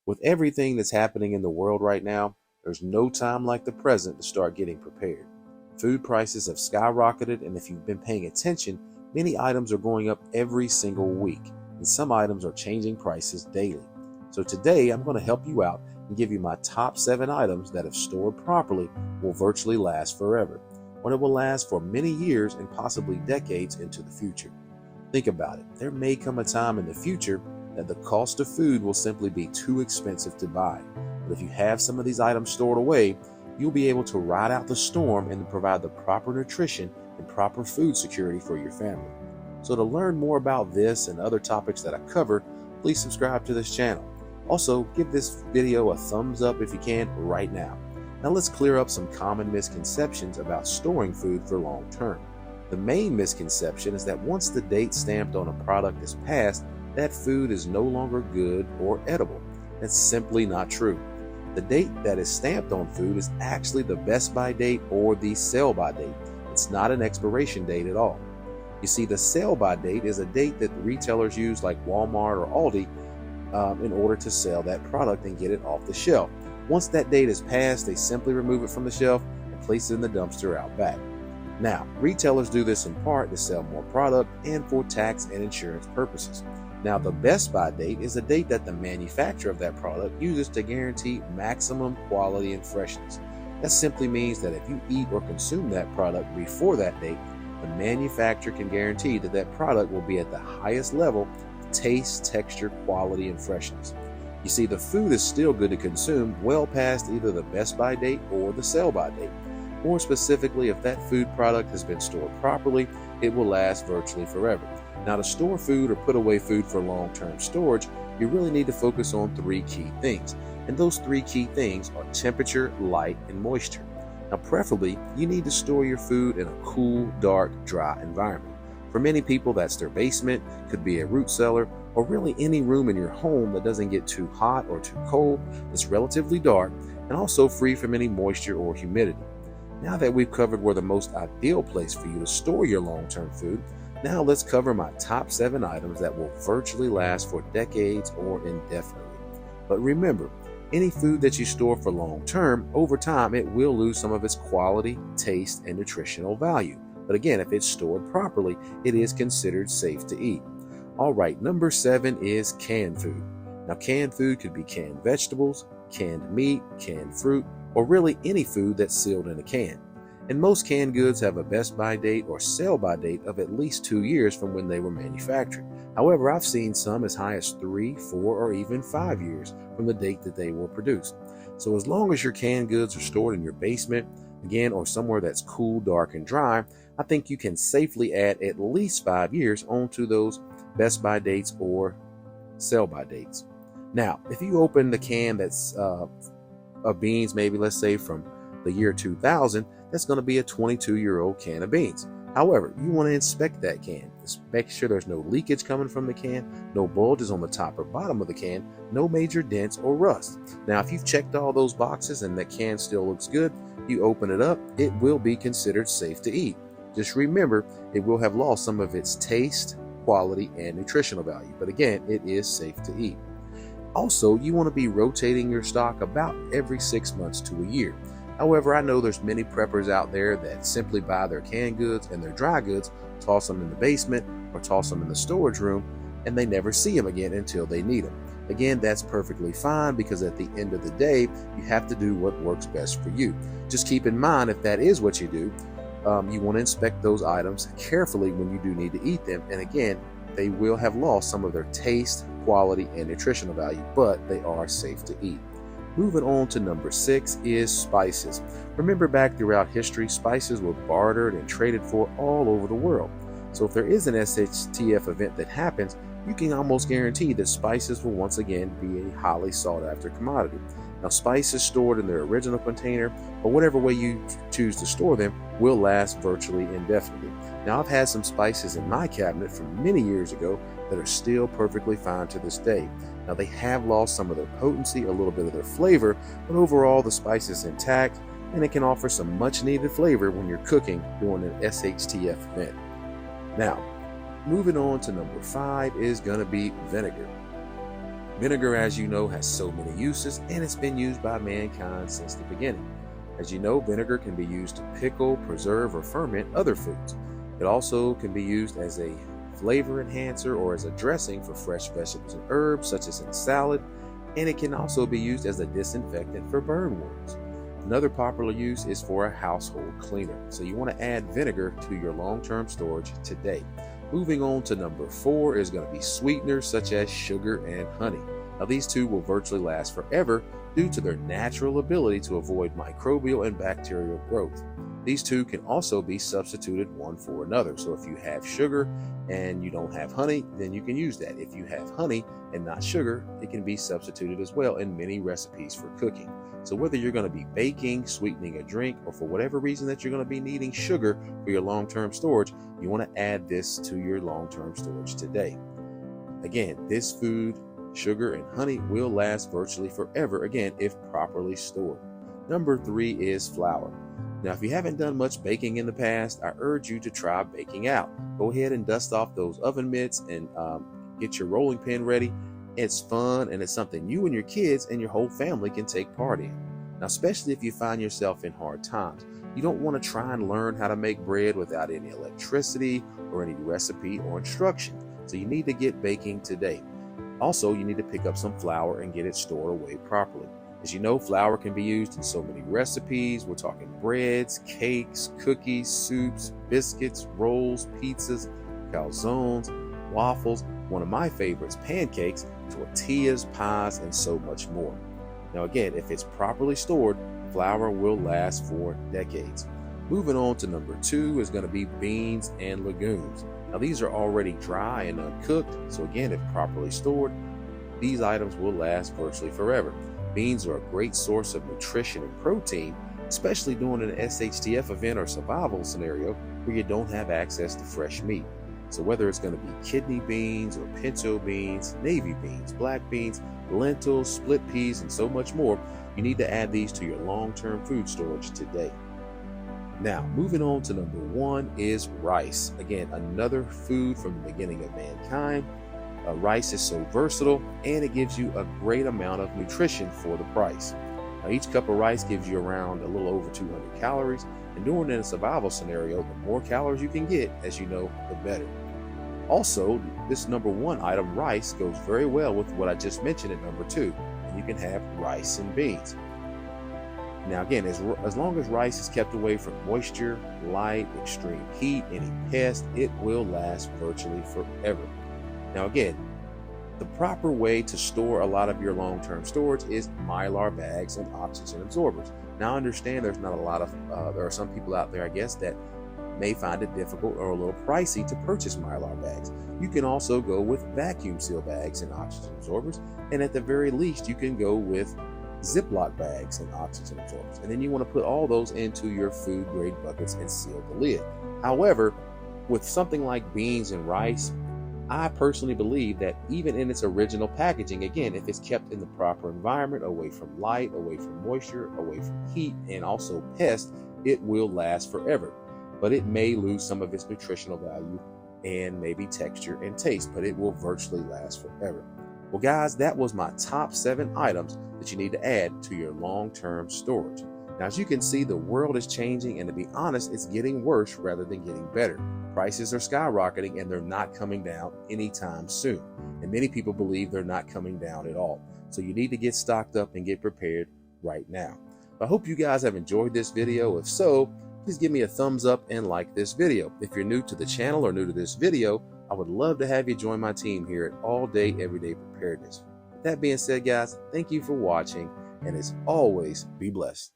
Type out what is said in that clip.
With everything that's happening in the world right now, there's no time like the present to start getting prepared. Food prices have skyrocketed, and if you've been paying attention, many items are going up every single week, and some items are changing prices daily. So today, I'm going to help you out and give you my top 7 items that, if stored properly, will virtually last forever, or it will last for many years and possibly decades into the future. Think about it. There may come a time in the future that the cost of food will simply be too expensive to buy. But if you have some of these items stored away, you'll be able to ride out the storm and provide the proper nutrition and proper food security for your family. So to learn more about this and other topics that I cover, please subscribe to this channel. Also, give this video a thumbs up if you can right now. Now let's clear up some common misconceptions about storing food for long term. The main misconception is that once the date stamped on a product is passed, that food is no longer good or edible. That's simply not true. The date that is stamped on food is actually the best by date or the sell by date. It's not an expiration date at all. You see, the sell by date is a date that retailers use like Walmart or Aldi in order to sell that product and get it off the shelf. Once that date is passed, they simply remove it from the shelf and place it in the dumpster out back. Now, retailers do this in part to sell more product and for tax and insurance purposes. Now, the best by date is a date that the manufacturer of that product uses to guarantee maximum quality and freshness. That simply means that if you eat or consume that product before that date, the manufacturer can guarantee that that product will be at the highest level of taste, texture, quality, and freshness. You see, the food is still good to consume well past either the best by date or the sell by date. More specifically, if that food product has been stored properly, it will last virtually forever. Now, to store food or put away food for long-term storage, you really need to focus on 3 key things. And those 3 key things are temperature, light, and moisture. Now, preferably, you need to store your food in a cool, dark, dry environment. For many people, that's their basement, could be a root cellar, or really any room in your home that doesn't get too hot or too cold, that's relatively dark, and also free from any moisture or humidity. Now that we've covered where the most ideal place for you to store your long-term food, now let's cover my top 7 items that will virtually last for decades or indefinitely. But remember, any food that you store for long term, over time it will lose some of its quality, taste, and nutritional value. But again, if it's stored properly, it is considered safe to eat. All right, number 7 is canned food. Now, canned food could be canned vegetables, canned meat, canned fruit, or really any food that's sealed in a can. And most canned goods have a best by date or sell by date of at least 2 years from when they were manufactured. However, I've seen some as high as 3, 4, or even 5 years from the date that they were produced. So as long as your canned goods are stored in your basement, again, or somewhere that's cool, dark, and dry, I think you can safely add at least 5 years onto those best by dates or sell by dates. Now, if you open the can that's of beans, maybe let's say from the year 2000, that's going to be a 22-year-old can of beans. However, you want to inspect that can. Just make sure there's no leakage coming from the can, no bulges on the top or bottom of the can, no major dents or rust. Now, if you've checked all those boxes and the can still looks good, you open it up, it will be considered safe to eat. Just remember, it will have lost some of its taste, quality, and nutritional value. But again, it is safe to eat. Also, you want to be rotating your stock about every 6 months to a year. However, I know there's many preppers out there that simply buy their canned goods and their dry goods, toss them in the basement or toss them in the storage room, and they never see them again until they need them. Again, that's perfectly fine because at the end of the day, you have to do what works best for you. Just keep in mind, if that is what you do, you want to inspect those items carefully when you do need to eat them. And again, they will have lost some of their taste, quality, and nutritional value, but they are safe to eat. Moving on to number 6 is spices. Remember, back throughout history, spices were bartered and traded for all over the world. So if there is an Shtf event that happens, you can almost guarantee that spices will once again be a highly sought after commodity. Now, spices stored in their original container, or whatever way you choose to store them, will last virtually indefinitely. Now, I've had some spices in my cabinet from many years ago that are still perfectly fine to this day. Now, they have lost some of their potency, a little bit of their flavor, but overall the spice is intact, and it can offer some much needed flavor when you're cooking during an Shtf event. Now, moving on to number 5 is going to be vinegar. Vinegar, as you know, has so many uses, and it's been used by mankind since the beginning. As you know, vinegar can be used to pickle, preserve, or ferment other foods. It also can be used as a flavor enhancer or as a dressing for fresh vegetables and herbs, such as in salad, and it can also be used as a disinfectant for burn wounds. Another popular use is for a household cleaner, so you want to add vinegar to your long-term storage today. Moving on to number 4 is going to be sweeteners such as sugar and honey. Now these two will virtually last forever due to their natural ability to avoid microbial and bacterial growth. These two can also be substituted one for another. So if you have sugar and you don't have honey, then you can use that. If you have honey and not sugar, it can be substituted as well in many recipes for cooking. So whether you're going to be baking, sweetening a drink, or for whatever reason that you're going to be needing sugar for your long-term storage, you want to add this to your long-term storage today. Again, this food, sugar and honey, will last virtually forever, again, if properly stored. Number 3 is flour. Now, if you haven't done much baking in the past, I urge you to try baking out. Go ahead and dust off those oven mitts and get your rolling pin ready. It's fun, and it's something you and your kids and your whole family can take part in. Now, especially if you find yourself in hard times, you don't want to try and learn how to make bread without any electricity or any recipe or instruction. So you need to get baking today. Also, you need to pick up some flour and get it stored away properly. As you know, flour can be used in so many recipes. We're talking breads, cakes, cookies, soups, biscuits, rolls, pizzas, calzones, waffles, one of my favorites, pancakes, tortillas, pies, and so much more. Now again, if it's properly stored, flour will last for decades. Moving on to number 2 is going to be beans and legumes. Now these are already dry and uncooked, so again, if properly stored, these items will last virtually forever. Beans are a great source of nutrition and protein, especially during an Shtf event or survival scenario where you don't have access to fresh meat. So whether it's going to be kidney beans or pinto beans, navy beans, black beans, lentils, split peas, and so much more, you need to add these to your long-term food storage today. Now, moving on to number 1 is rice. Again, another food from the beginning of mankind. Rice is so versatile, and it gives you a great amount of nutrition for the price. Now, each cup of rice gives you around a little over 200 calories, and during a survival scenario, the more calories you can get, as you know, the better. Also, this number 1 item, rice, goes very well with what I just mentioned at number 2, and you can have rice and beans. Now again, as long as rice is kept away from moisture, light, extreme heat, any pest, it will last virtually forever. Now again, the proper way to store a lot of your long-term storage is Mylar bags and oxygen absorbers. Now I understand there's not a lot of, there are some people out there, I guess, that may find it difficult or a little pricey to purchase Mylar bags. You can also go with vacuum seal bags and oxygen absorbers, and at the very least, you can go with Ziploc bags and oxygen absorbers. And then you want to put all those into your food grade buckets and seal the lid. However, with something like beans and rice, I personally believe that even in its original packaging, again, if it's kept in the proper environment, away from light, away from moisture, away from heat, and also pests, it will last forever. But it may lose some of its nutritional value and maybe texture and taste, but it will virtually last forever. Well, guys, that was my top 7 items that you need to add to your long-term storage. Now, as you can see, the world is changing, and to be honest, it's getting worse rather than getting better. Prices are skyrocketing, and they're not coming down anytime soon. And many people believe they're not coming down at all. So you need to get stocked up and get prepared right now. I hope you guys have enjoyed this video. If so, please give me a thumbs up and like this video. If you're new to the channel or new to this video, I would love to have you join my team here at All Day Everyday Preparedness. With that being said, guys, thank you for watching, and as always, be blessed.